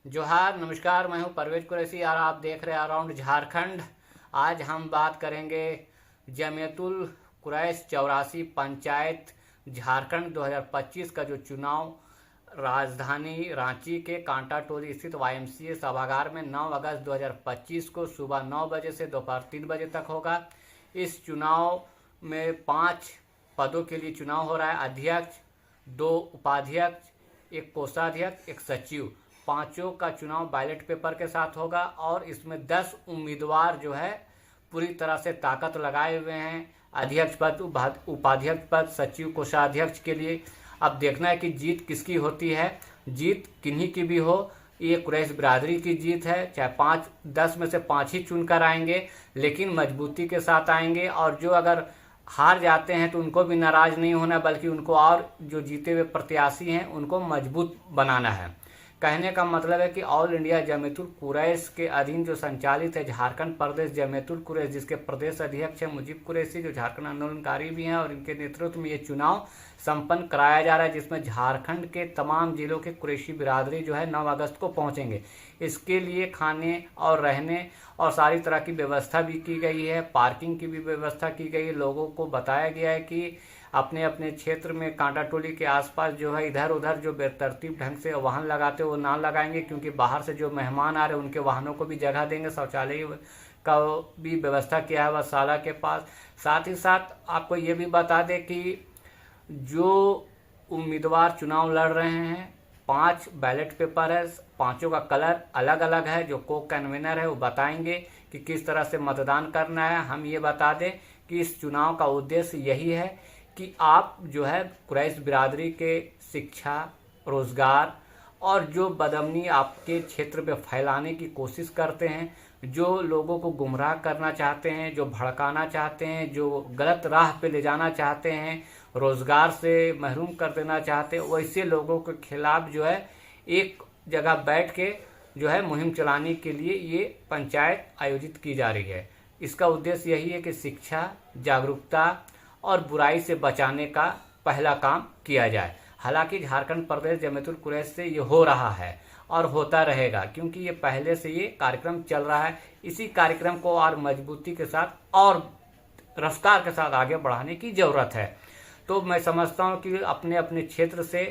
जोहार नमस्कार, मैं हूं परवेज कुरैशी और आप देख रहे हैं अराउंड झारखंड। आज हम बात करेंगे जमियतुल कुरैश 84 पंचायत झारखंड 2025 का जो चुनाव राजधानी रांची के कांटा टोली स्थित वाईएमसीए सभागार में 9 अगस्त 2025 को सुबह 9 बजे से दोपहर 3 बजे तक होगा। इस चुनाव में 5 पदों के लिए चुनाव हो रहा है। अध्यक्ष, 2 उपाध्यक्ष, एक कोषाध्यक्ष, एक सचिव। पांचों का चुनाव बैलेट पेपर के साथ होगा और इसमें 10 उम्मीदवार जो है पूरी तरह से ताकत लगाए हुए हैं अध्यक्ष पद, उपाध्यक्ष पद, सचिव, कोषाध्यक्ष के लिए। अब देखना है कि जीत किसकी होती है। जीत किन्हीं की भी हो, ये कुरैश बिरादरी की जीत है। चाहे 5-10 में से 5 ही चुनकर आएंगे, लेकिन मजबूती के साथ आएंगे। और जो अगर हार जाते हैं तो उनको भी नाराज नहीं होना, बल्कि उनको और जो जीते हुए प्रत्याशी हैं उनको मजबूत बनाना है। कहने का मतलब है कि ऑल इंडिया जमियतुल कुरैश के अधीन जो संचालित है झारखंड प्रदेश जमियतुल कुरैश, जिसके प्रदेश अध्यक्ष हैं मुजीब कुरैशी, जो झारखंड आंदोलनकारी भी हैं, और इनके नेतृत्व में ये चुनाव संपन्न कराया जा रहा है, जिसमें झारखंड के तमाम जिलों के कुरैशी बिरादरी जो है 9 अगस्त को पहुंचेंगे। इसके लिए खाने और रहने और सारी तरह की व्यवस्था भी की गई है। पार्किंग की भी व्यवस्था की गई है। लोगों को बताया गया है कि अपने अपने क्षेत्र में कांटा टोली के आसपास जो है इधर उधर जो बेतरतीब ढंग से वाहन लगाते वो ना लगाएंगे, क्योंकि बाहर से जो मेहमान आ रहे हैं उनके वाहनों को भी जगह देंगे। शौचालय का भी व्यवस्था किया है वसाला के पास। साथ ही साथ आपको ये भी बता दें कि जो उम्मीदवार चुनाव लड़ रहे हैं, 5 बैलेट पेपर है, पांचों का कलर अलग अलग है। जो को कन्वीनर है वो बताएंगे कि किस तरह से मतदान करना है। हम ये बता दें कि इस चुनाव का उद्देश्य यही है कि आप जो है कुरैश बिरादरी के शिक्षा, रोजगार और जो बदअमनी आपके क्षेत्र में फैलाने की कोशिश करते हैं, जो लोगों को गुमराह करना चाहते हैं, जो भड़काना चाहते हैं, जो गलत राह पे ले जाना चाहते हैं, रोजगार से महरूम कर देना चाहते हैं, वैसे लोगों के खिलाफ जो है एक जगह बैठ के जो है मुहिम चलाने के लिए ये पंचायत आयोजित की जा रही है। इसका उद्देश्य यही है कि शिक्षा, जागरूकता और बुराई से बचाने का पहला काम किया जाए। हालांकि झारखंड प्रदेश जमियतुल कुरैश से ये हो रहा है और होता रहेगा, क्योंकि ये पहले से ये कार्यक्रम चल रहा है। इसी कार्यक्रम को और मजबूती के साथ और रफ्तार के साथ आगे बढ़ाने की जरूरत है। तो मैं समझता हूँ कि अपने अपने क्षेत्र से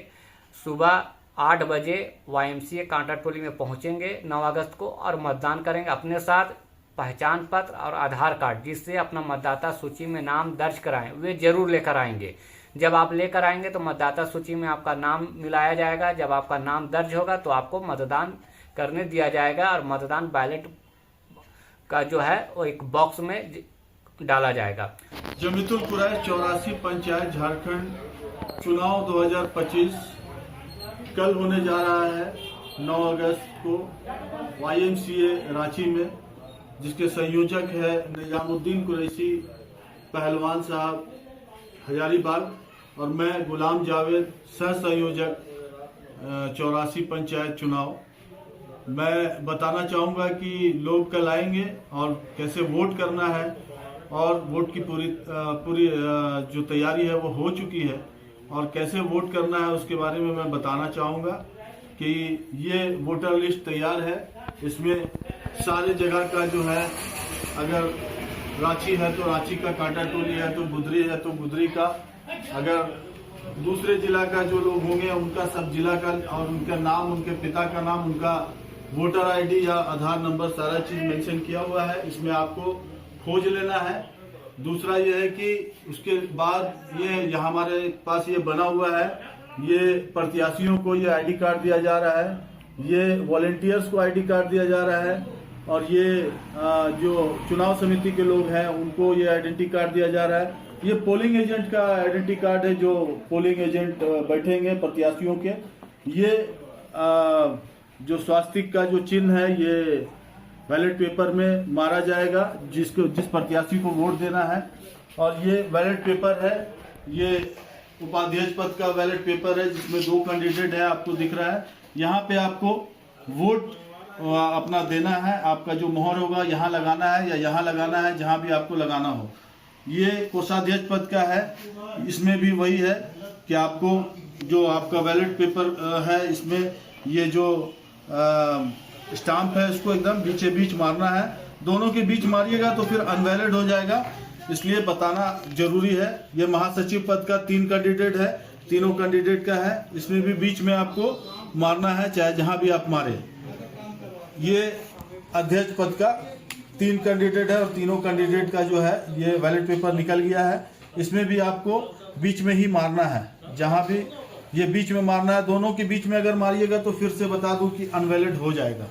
सुबह 8 बजे वाईएमसीए कांटा टोली में पहुंचेंगे 9 अगस्त को और मतदान करेंगे। अपने साथ पहचान पत्र और आधार कार्ड, जिससे अपना मतदाता सूची में नाम दर्ज कराएं, वे जरूर लेकर आएंगे। जब आप लेकर आएंगे तो मतदाता सूची में आपका नाम मिलाया जाएगा। जब आपका नाम दर्ज होगा तो आपको मतदान करने दिया जाएगा और मतदान बैलेट का जो है वो एक बॉक्स में डाला जाएगा। जमियतुल कुरैश 84 पंचायत झारखंड चुनाव 2025 कल होने जा रहा है 9 अगस्त को वाईएमसीए रांची में, जिसके संयोजक है निजामुद्दीन कुरैशी पहलवान साहब हजारीबाग और मैं गुलाम जावेद, सह संयोजक 84 पंचायत चुनाव। मैं बताना चाहूँगा कि लोग कल आएंगे और कैसे वोट करना है, और वोट की पूरी जो तैयारी है वो हो चुकी है, और कैसे वोट करना है उसके बारे में मैं बताना चाहूँगा कि ये वोटर लिस्ट तैयार है। इसमें सारे जगह का जो है, अगर रांची है तो रांची का, कांटा टोली है तो गुदरी है तो गुदरी का, अगर दूसरे जिला का जो लोग होंगे उनका सब जिला का, और उनका नाम, उनके पिता का नाम, उनका वोटर आईडी या आधार नंबर, सारा चीज मेंशन किया हुआ है। इसमें आपको खोज लेना है। दूसरा ये है कि उसके बाद ये हमारे पास ये बना हुआ है, ये प्रत्याशियों को ये आईडी कार्ड दिया जा रहा है, ये वॉलेंटियर्स को आईडी कार्ड दिया जा रहा है, और ये जो चुनाव समिति के लोग हैं उनको ये आइडेंटिटी कार्ड दिया जा रहा है। ये पोलिंग एजेंट का आइडेंटिटी कार्ड है, जो पोलिंग एजेंट बैठेंगे प्रत्याशियों के। ये जो स्वास्तिक का जो चिन्ह है ये बैलेट पेपर में मारा जाएगा, जिस प्रत्याशी को वोट देना है। और ये बैलेट पेपर है, ये उपाध्यक्ष पद का बैलेट पेपर है, जिसमें 2 कैंडिडेट है, आपको दिख रहा है। यहाँ पे आपको वोट अपना देना है, आपका जो मोहर होगा यहाँ लगाना है या यहाँ लगाना है, जहाँ भी आपको लगाना हो। ये कोषाध्यक्ष पद का है, इसमें भी वही है कि आपको जो आपका बैलेट पेपर है, इसमें ये जो स्टाम्प है उसको एकदम बीचे बीच मारना है। दोनों के बीच मारिएगा तो फिर अनवैलिड हो जाएगा, इसलिए बताना जरूरी है। ये महासचिव पद का 3 कैंडिडेट है, तीनों कैंडिडेट का है, इसमें भी बीच में आपको मारना है, चाहे जहां भी आप मारे। ये अध्यक्ष पद का 3 कैंडिडेट है और तीनों कैंडिडेट का जो है ये बैलेट पेपर निकल गया है, इसमें भी आपको बीच में ही मारना है, जहां भी ये बीच में मारना है। दोनों के बीच में अगर मारिएगा तो फिर से बता दूं कि अनवैलिड हो जाएगा।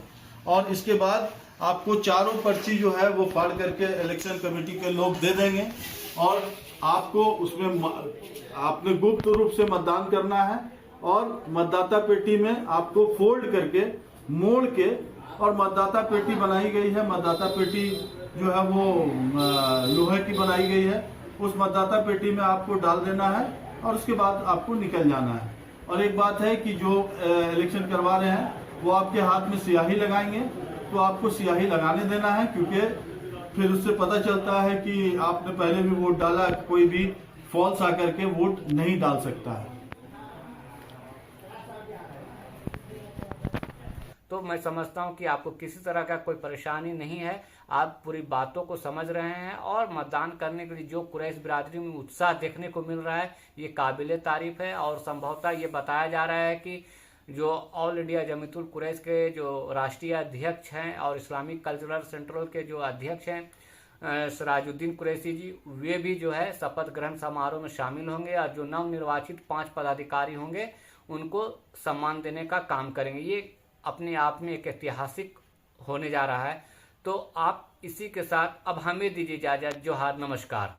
और इसके बाद आपको चारों पर्ची जो है वो फाड़ करके इलेक्शन कमेटी के लोग दे देंगे और आपको उसमें आपने गुप्त रूप से मतदान करना है और मतदाता पेटी में आपको फोल्ड करके मोड़ के, और मतदाता पेटी बनाई गई है, मतदाता पेटी जो है वो लोहे की बनाई गई है, उस मतदाता पेटी में आपको डाल देना है और उसके बाद आपको निकल जाना है। और एक बात है कि जो इलेक्शन करवा रहे हैं वो आपके हाथ में स्याही लगाएंगे, तो आपको स्याही लगाने देना है, क्योंकि फिर उससे पता चलता है कि आपने पहले भी वोट डाला, कोई भी फॉल्स आकर के वोट नहीं डाल सकता है। तो मैं समझता हूं कि आपको किसी तरह का कोई परेशानी नहीं है, आप पूरी बातों को समझ रहे हैं और मतदान करने के लिए जो कुरैश बिरादरी में उत्साह देखने को मिल रहा है ये काबिले तारीफ है। और संभवतः ये बताया जा रहा है कि जो ऑल इंडिया जमीयतुल कुरैश के जो राष्ट्रीय अध्यक्ष हैं और इस्लामिक कल्चरल सेंट्रल के जो अध्यक्ष हैं सिराजुद्दीन कुरैशी जी, वे भी जो है शपथ ग्रहण समारोह में शामिल होंगे और जो नवनिर्वाचित 5 पदाधिकारी होंगे उनको सम्मान देने का काम करेंगे। ये अपने आप में एक ऐतिहासिक होने जा रहा है। तो आप इसी के साथ अब हमें दीजिए इजाजत। जोहार, नमस्कार।